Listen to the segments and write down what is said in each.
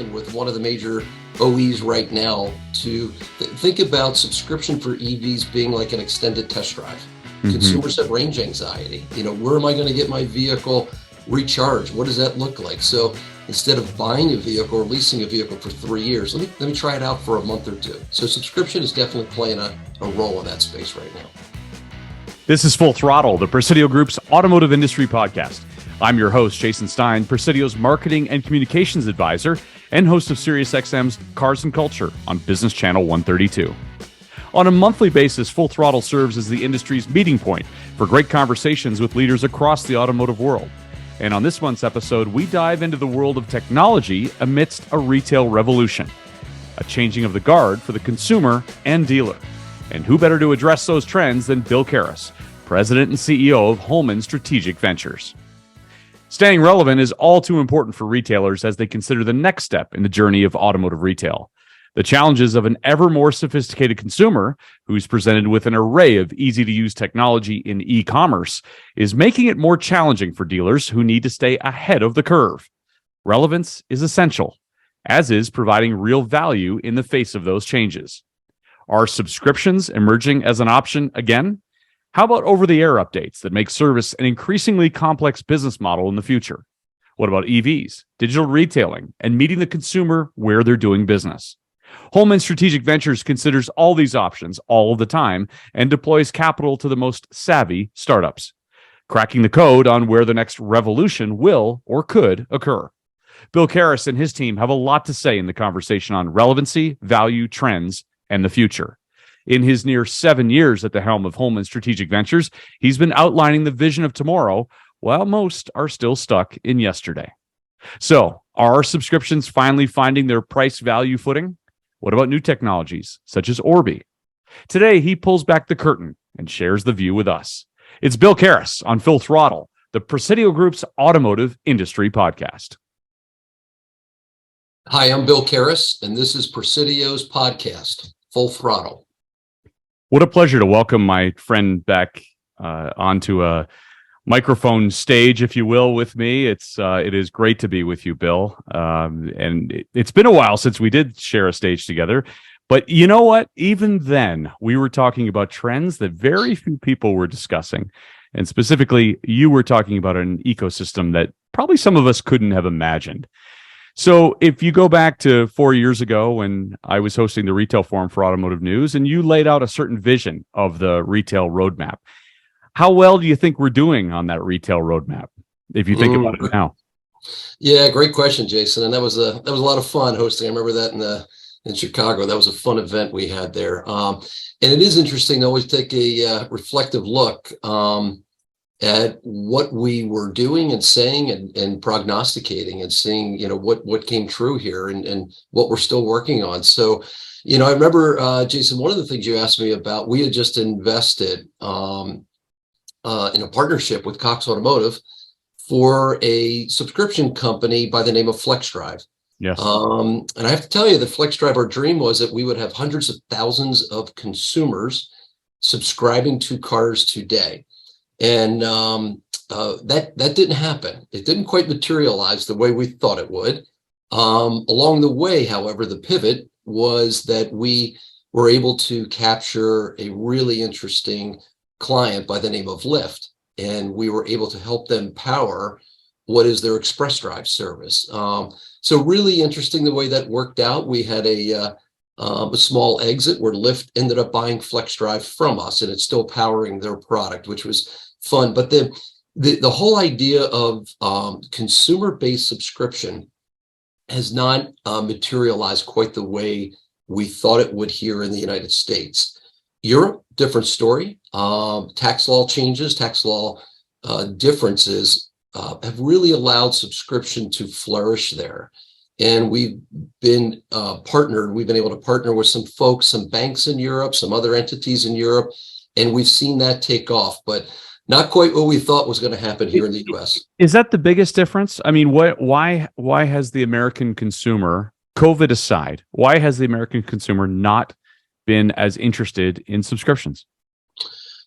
working with one of the major OEs right now to think about subscription for EVs being like an extended test drive. Mm-hmm. Consumers have range anxiety. Where am I going to get my vehicle recharged? What does that look like? So instead of buying a vehicle or leasing a vehicle for 3 years, let me try it out for a month or two. So subscription is definitely playing a role in that space right now. This is Full Throttle, the Presidio Group's automotive industry podcast. I'm your host, Jason Stein, Presidio's marketing and communications advisor and host of SiriusXM's Cars and Culture on Business Channel 132. On a monthly basis, Full Throttle serves as the industry's meeting point for great conversations with leaders across the automotive world. And on this month's episode, we dive into the world of technology amidst a retail revolution, a changing of the guard for the consumer and dealer. And who better to address those trends than Bill Cariss, President and CEO of Holman Strategic Ventures. Staying relevant is all too important for retailers as they consider the next step in the journey of automotive retail. The challenges of an ever more sophisticated consumer who's presented with an array of easy-to-use technology in e-commerce is making it more challenging for dealers who need to stay ahead of the curve. Relevance is essential, as is providing real value in the face of those changes. Are subscriptions emerging as an option again? How about over-the-air updates that make service an increasingly complex business model in the future? What about EVs, digital retailing, and meeting the consumer where they're doing business? Holman Strategic Ventures considers all these options all the time and deploys capital to the most savvy startups, cracking the code on where the next revolution will or could occur. Bill Cariss and his team have a lot to say in the conversation on relevancy, value, trends, and the future. In his near 7 years at the helm of Holman Strategic Ventures, he's been outlining the vision of tomorrow, while most are still stuck in yesterday. So, are subscriptions finally finding their price-value footing? What about new technologies, such as Orbi? Today, he pulls back the curtain and shares the view with us. It's Bill Cariss on Full Throttle, the Presidio Group's automotive industry podcast. Hi, I'm Bill Cariss, and this is Presidio's podcast, Full Throttle. What a pleasure to welcome my friend back onto a microphone stage, if you will, with me. It is great to be with you, Bill. And it's been a while since we did share a stage together. But you know what? Even then, we were talking about trends that very few people were discussing. And specifically, you were talking about an ecosystem that probably some of us couldn't have imagined. So if you go back to 4 years ago when I was hosting the Retail Forum for Automotive News, and you laid out a certain vision of the retail roadmap, how well do you think we're doing on that retail roadmap, if you think about it now? Yeah, great question, Jason. And that was a lot of fun hosting. I remember that in Chicago. That was a fun event we had there. And it is interesting to always take a reflective look at what we were doing and saying and prognosticating and seeing, what came true here and what we're still working on. So, I remember, Jason, one of the things you asked me about, we had just invested in a partnership with Cox Automotive for a subscription company by the name of FlexDrive. Yes. And I have to tell you, the FlexDrive, our dream was that we would have hundreds of thousands of consumers subscribing to cars today. And that didn't happen. It didn't quite materialize the way we thought it would. Along the way, however, the pivot was that we were able to capture a really interesting client by the name of Lyft, and we were able to help them power what is their express drive service. So really interesting the way that worked out. We had a small exit where Lyft ended up buying FlexDrive from us, and it's still powering their product, which was fun. But the whole idea of consumer-based subscription has not materialized quite the way we thought it would here in the United States. Europe, different story. Tax law changes, tax law differences have really allowed subscription to flourish there. And we've been able to partner with some folks, some banks in Europe, some other entities in Europe, and we've seen that take off, but not quite what we thought was going to happen here in the US. Is that the biggest difference? I mean, why has the American consumer, COVID aside, why has the American consumer not been as interested in subscriptions?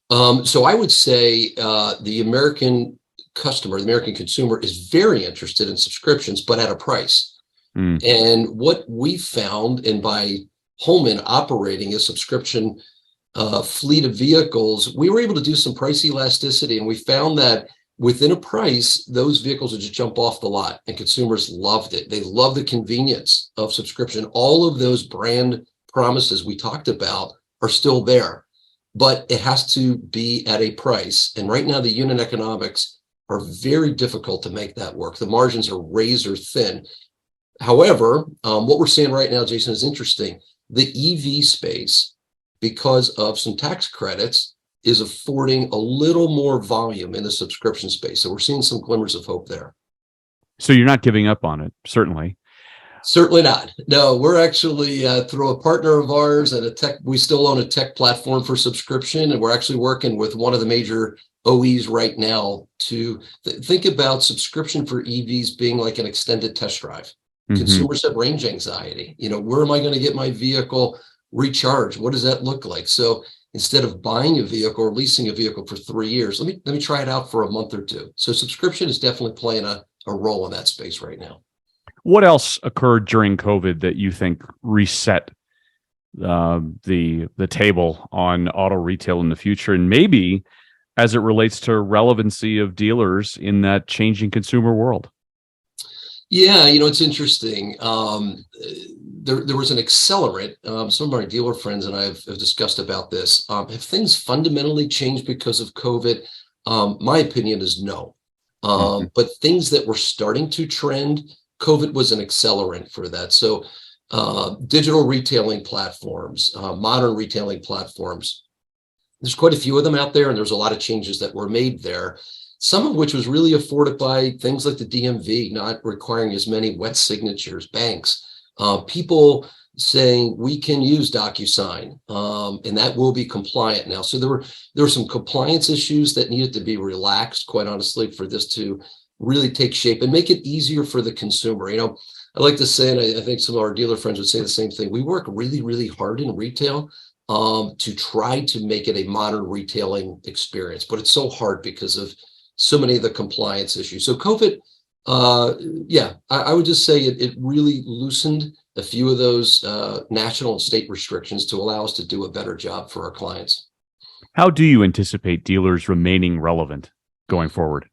So I would say the American customer, the American consumer is very interested in subscriptions, but at a price. Mm. And what we found, and by Holman operating a subscription fleet of vehicles, we were able to do some price elasticity, and we found that within a price, those vehicles would just jump off the lot, and consumers loved it. They love the convenience of subscription. All of those brand promises we talked about are still there, but it has to be at a price. And right now, the unit economics are very difficult to make that work. The margins are razor thin. However, what we're seeing right now, Jason, is interesting. The EV space, because of some tax credits, is affording a little more volume in the subscription space. So we're seeing some glimmers of hope there. So you're not giving up on it, certainly. Certainly not. No, we're actually through a partner of ours and we still own a tech platform for subscription, and we're actually working with one of the major OEs right now to think about subscription for EVs being like an extended test drive. Mm-hmm. Consumers have range anxiety. Where am I going to get my vehicle recharged? What does that look like? So instead of buying a vehicle or leasing a vehicle for 3 years, let me try it out for a month or two. So subscription is definitely playing a role in that space right now. What else occurred during COVID that you think reset the table on auto retail in the future, and maybe as it relates to relevancy of dealers in that changing consumer world? Yeah, it's interesting. There was an accelerant. Some of our dealer friends and I have discussed about this. Have things fundamentally changed because of COVID? My opinion is no. But things that were starting to trend, COVID was an accelerant for that. So digital retailing platforms, modern retailing platforms, there's quite a few of them out there, and there's a lot of changes that were made there. Some of which was really afforded by things like the DMV not requiring as many wet signatures, banks, people saying we can use DocuSign, and that will be compliant now. So there were some compliance issues that needed to be relaxed, quite honestly, for this to really take shape and make it easier for the consumer. I like to say, and I think some of our dealer friends would say the same thing, we work really, really hard in retail to try to make it a modern retailing experience, but it's so hard because of so many of the compliance issues. So COVID, I would just say it really loosened a few of those national and state restrictions to allow us to do a better job for our clients. How do you anticipate dealers remaining relevant going forward?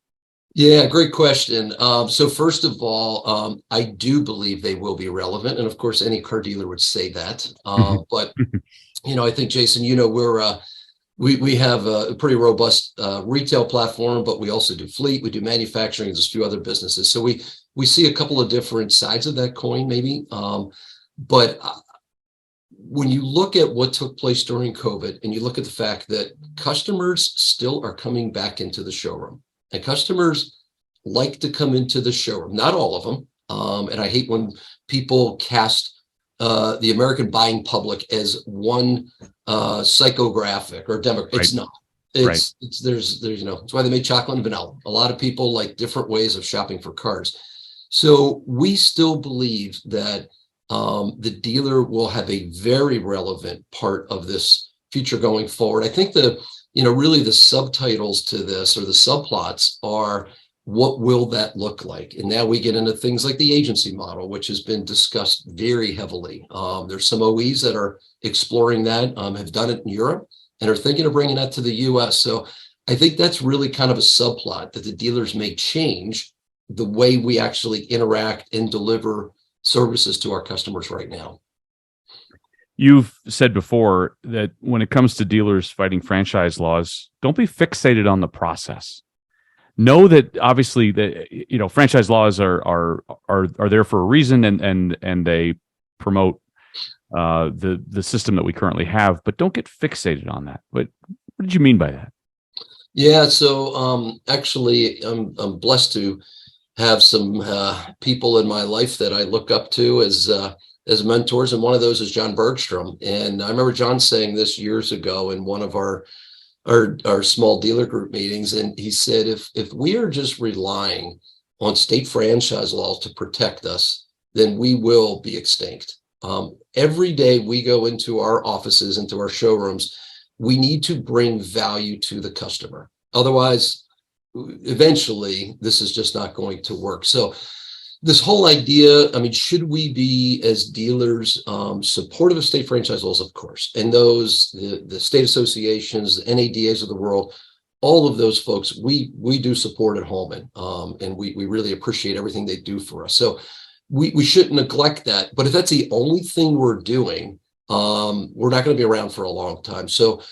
Yeah, great question. So first of all, I do believe they will be relevant. And of course, any car dealer would say that. But, I think, Jason, we have a pretty robust retail platform, but we also do fleet, we do manufacturing, there's a few other businesses. So we see a couple of different sides of that coin, maybe. But when you look at what took place during COVID, and you look at the fact that customers still are coming back into the showroom, and customers like to come into the showroom, not all of them. And I hate when people cast the American buying public as one psychographic or demographic. Right. It's not. There's it's why they made chocolate and vanilla. A lot of people like different ways of shopping for cars. So we still believe that the dealer will have a very relevant part of this future going forward. I think really the subtitles to this, or the subplots, are what will that look like? And now we get into things like the agency model, which has been discussed very heavily. There's some OEs that are exploring that, have done it in Europe, and are thinking of bringing that to the US. So I think that's really kind of a subplot, that the dealers may change the way we actually interact and deliver services to our customers right now. You've said before that when it comes to dealers fighting franchise laws, don't be fixated on the process. Know that obviously that franchise laws are there for a reason, and they promote the system that we currently have, but don't get fixated on that. But what did you mean by that? Yeah, so actually, I'm blessed to have some people in my life that I look up to as mentors, and one of those is John Bergstrom. And I remember John saying this years ago in one of our small dealer group meetings, and he said, if we are just relying on state franchise laws to protect us, then we will be extinct. Every day we go into our offices, into our showrooms, we need to bring value to the customer. Otherwise, eventually, this is just not going to work. So this whole idea, I mean, should we be as dealers supportive of state franchise laws? Of course. And those, the state associations, the NADAs of the world, all of those folks, we do support at Holman. And we really appreciate everything they do for us. So we shouldn't neglect that. But if that's the only thing we're doing, we're not going to be around for a long time. So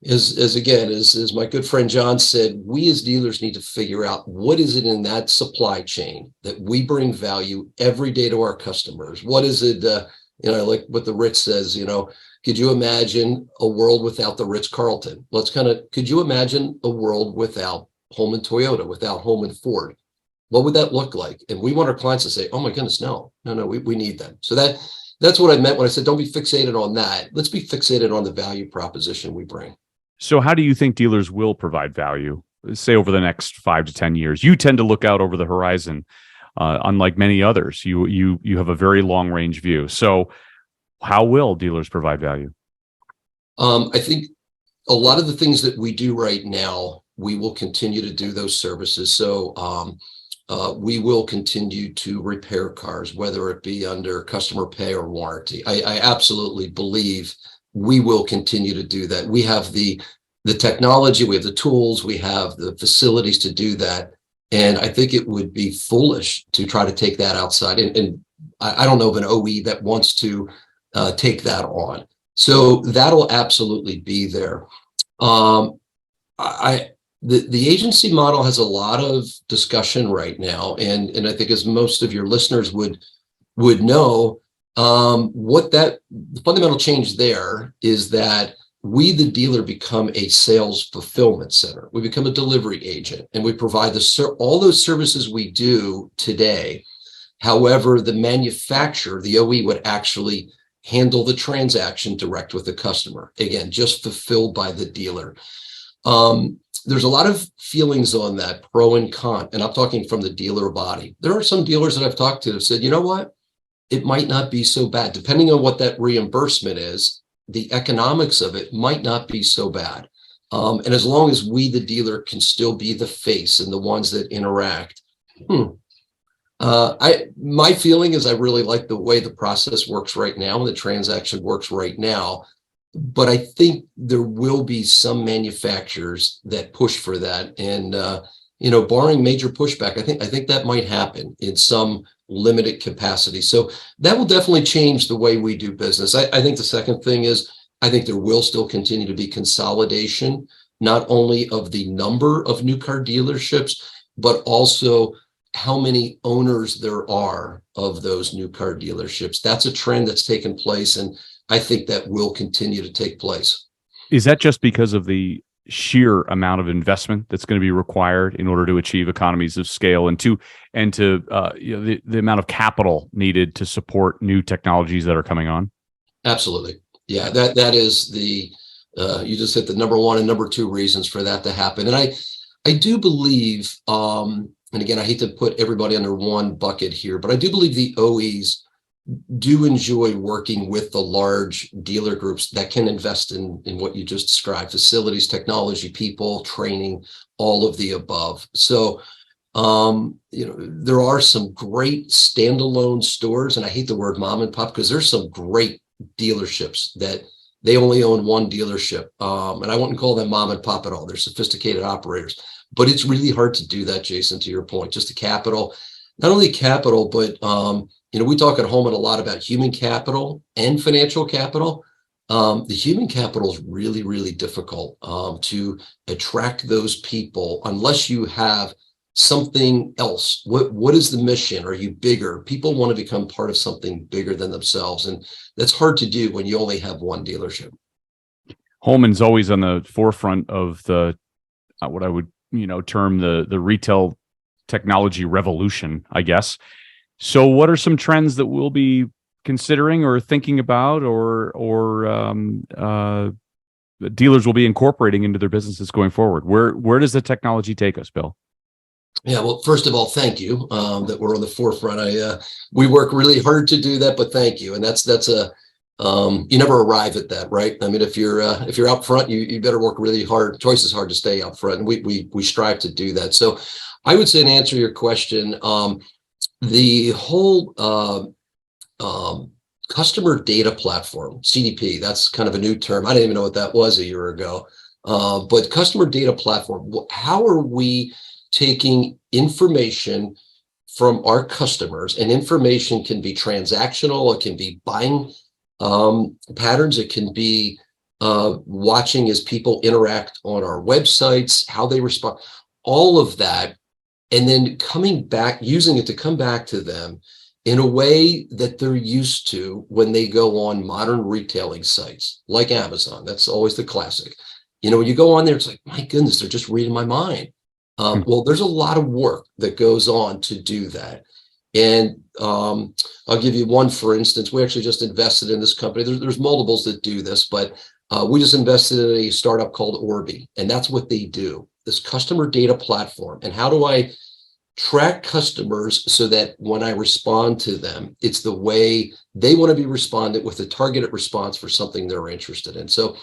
as my good friend John said, we as dealers need to figure out what is it in that supply chain that we bring value every day to our customers. What is it, like what the Ritz says, could you imagine a world without the Ritz-Carlton? Could you imagine a world without Holman Toyota, without Holman Ford? What would that look like? And we want our clients to say, oh my goodness, no, we need them. So that's what I meant when I said, don't be fixated on that. Let's be fixated on the value proposition we bring. So how do you think dealers will provide value, say, over the next 5 to 10 years? You tend to look out over the horizon, unlike many others. You have a very long range view. So how will dealers provide value? I think a lot of the things that we do right now, we will continue to do those services. So we will continue to repair cars, whether it be under customer pay or warranty. I absolutely believe we will continue to do that. We have the technology, we have the tools, we have the facilities to do that. And I think it would be foolish to try to take that outside. And I don't know of an OE that wants to take that on. So that'll absolutely be there. The agency model has a lot of discussion right now. And I think, as most of your listeners would know, the fundamental change there is that we, the dealer, become a sales fulfillment center. We become a delivery agent, and we provide all those services we do today. However, the manufacturer, the OE, would actually handle the transaction direct with the customer. Again, just fulfilled by the dealer. There's a lot of feelings on that, pro and con, and I'm talking from the dealer body. There are some dealers that I've talked to that have said, you know what? It might not be so bad. Depending on what that reimbursement is, the economics of it might not be so bad. And as long as we, the dealer, can still be the face and the ones that interact. My feeling is I really like the way the process works right now and the transaction works right now. But I think there will be some manufacturers that push for that. And, barring major pushback, I think that might happen in some limited capacity. So that will definitely change the way we do business. I think the second thing is, I think there will still continue to be consolidation, not only of the number of new car dealerships, but also how many owners there are of those new car dealerships. That's a trend that's taken place, and I think that will continue to take place. Is that just because of the sheer amount of investment that's going to be required in order to achieve economies of scale, and the amount of capital needed to support new technologies that are coming on? Absolutely. Yeah, that is you just hit the number one and number two reasons for that to happen. And I do believe, and again, I hate to put everybody under one bucket here, but I do believe the OEs do enjoy working with the large dealer groups that can invest in what you just described: facilities, technology, people, training, all of the above. So, there are some great standalone stores, and I hate the word mom and pop, because there's some great dealerships that they only own one dealership. And I wouldn't call them mom and pop at all. They're sophisticated operators, but it's really hard to do that, Jason, to your point. Just the capital, not only capital, but we talk at Holman a lot about human capital and financial capital. The human capital is really, really difficult to attract those people unless you have something else. What is the mission? Are you bigger? People want to become part of something bigger than themselves, and that's hard to do when you only have one dealership. Holman's always on the forefront of the what I would term the retail technology revolution, I guess. So what are some trends that we'll be considering or thinking about, or dealers will be incorporating into their businesses going forward? Where does the technology take us, Bill? Yeah, well, first of all, thank you that we're on the forefront. We work really hard to do that, but thank you. And that's you never arrive at that, right? I mean, if you're out front, you better work really hard. Twice as hard to stay out front, and we strive to do that. So I would say, to answer your question, The whole customer data platform, CDP, that's kind of a new term. I didn't even know what that was a year ago. But customer data platform, how are we taking information from our customers? And information can be transactional, it can be buying patterns, it can be watching as people interact on our websites, how they respond, all of that, and then coming back, using it to come back to them in a way that they're used to when they go on modern retailing sites like Amazon. That's always the classic. When you go on there, it's like, my goodness, they're just reading my mind. Well, there's a lot of work that goes on to do that. And I'll give you one, for instance. We actually just invested in this company. There's multiples that do this, but we just invested in a startup called Orbi, and that's what they do, this customer data platform. And how do I track customers so that when I respond to them, it's the way they want to be responded with a targeted response for something they're interested in. So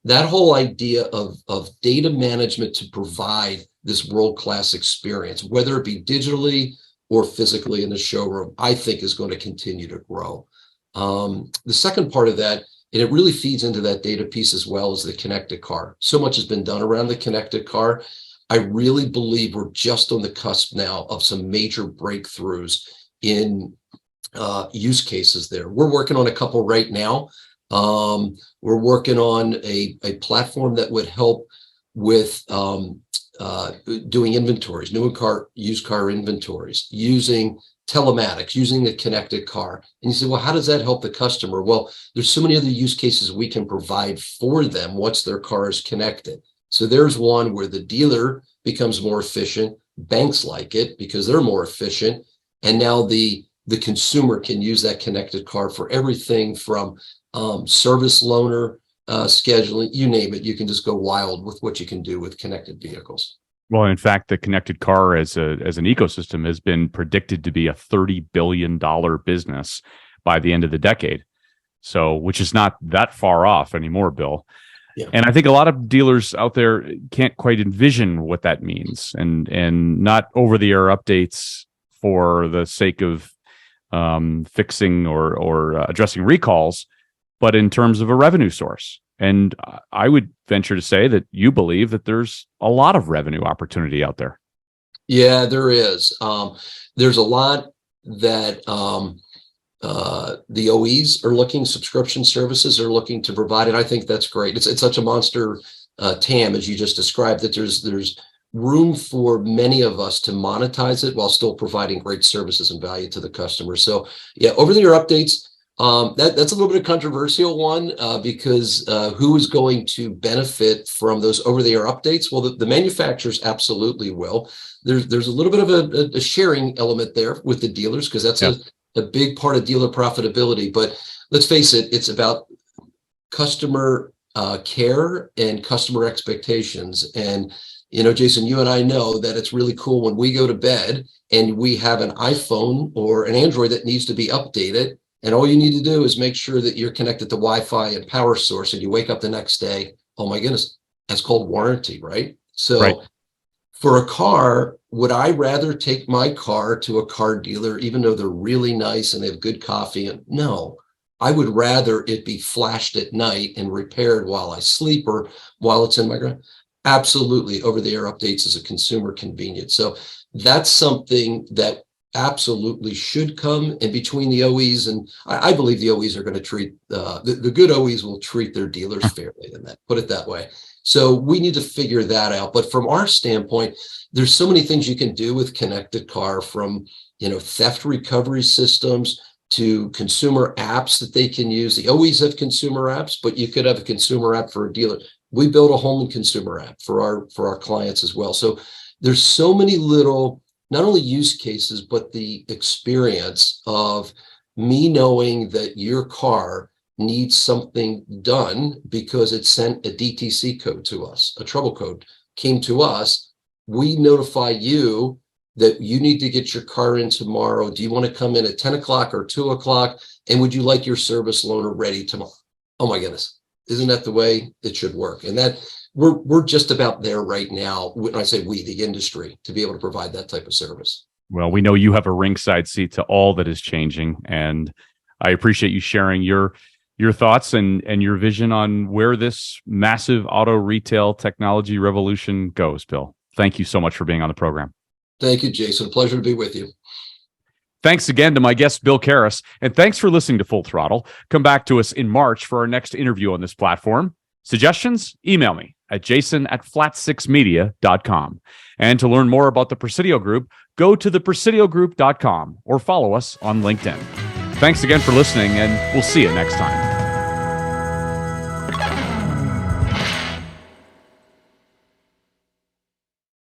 that whole idea of data management to provide this world-class experience, whether it be digitally or physically in the showroom, I think is going to continue to grow. The second part of that, and it really feeds into that data piece as well, is the connected car. So much has been done around the connected car. I really believe we're just on the cusp now of some major breakthroughs in use cases there. We're working on a couple right now. We're working on a platform that would help with doing inventories, new car, used car inventories, using telematics, using the connected car. And you say, well, how does that help the customer? Well, there's so many other use cases we can provide for them once their car is connected. So there's one where the dealer becomes more efficient, banks like it because they're more efficient, and now the consumer can use that connected car for everything from service loaner, scheduling, you name it. You can just go wild with what you can do with connected vehicles. Well, in fact, the connected car as an ecosystem has been predicted to be a $30 billion business by the end of the decade. So, which is not that far off anymore, Bill. Yeah. And I think a lot of dealers out there can't quite envision what that means, and not over-the-air updates for the sake of fixing or addressing recalls, but in terms of a revenue source. And I would venture to say that you believe that there's a lot of revenue opportunity out there. Yeah, there is. There's a lot that the OEs are looking, subscription services are looking to provide, and I think that's great. It's such a monster TAM, as you just described, that there's room for many of us to monetize it while still providing great services and value to the customer. So yeah, over-the-air updates, that's a little bit of a controversial one because who is going to benefit from those over-the-air updates? Well, the manufacturers absolutely will. There's a little bit of a sharing element there with the dealers because that's a big part of dealer profitability. But let's face it, it's about customer care and customer expectations. And Jason, you and I know that it's really cool when we go to bed and we have an iPhone or an Android that needs to be updated. And all you need to do is make sure that you're connected to Wi-Fi and power source, and you wake up the next day. Oh my goodness, that's called warranty, right? So right. For a car, would I rather take my car to a car dealer, even though they're really nice and they have good coffee? And no, I would rather it be flashed at night and repaired while I sleep or while it's in my garage. Absolutely, over-the-air updates is a consumer convenience. So that's something that absolutely should come. And between the OEs, and I believe the OEs are going to treat the good OEs will treat their dealers fairly in that, put it that way. So we need to figure that out. But from our standpoint, there's so many things you can do with connected car, from theft recovery systems to consumer apps that they can use. The OEs have consumer apps, but you could have a consumer app for a dealer. We built a Holman consumer app for our clients as well. So there's so many little, not only use cases, but the experience of me knowing that your car needs something done because it sent a DTC code to us, a trouble code came to us. We notify you that you need to get your car in tomorrow. Do you want to come in at 10 o'clock or 2 o'clock? And would you like your service loaner ready tomorrow? Oh my goodness. Isn't that the way it should work? And that we're just about there right now. When I say we, the industry, to be able to provide that type of service. Well, we know you have a ringside seat to all that is changing, and I appreciate you sharing your thoughts and your vision on where this massive auto retail technology revolution goes, Bill. Thank you so much for being on the program. Thank you, Jason. A pleasure to be with you. Thanks again to my guest, Bill Cariss, and thanks for listening to Full Throttle. Come back to us in March for our next interview on this platform. Suggestions? Email me at jason@flat6media.com. And to learn more about the Presidio Group, go to thepresidiogroup.com or follow us on LinkedIn. Thanks again for listening, and we'll see you next time.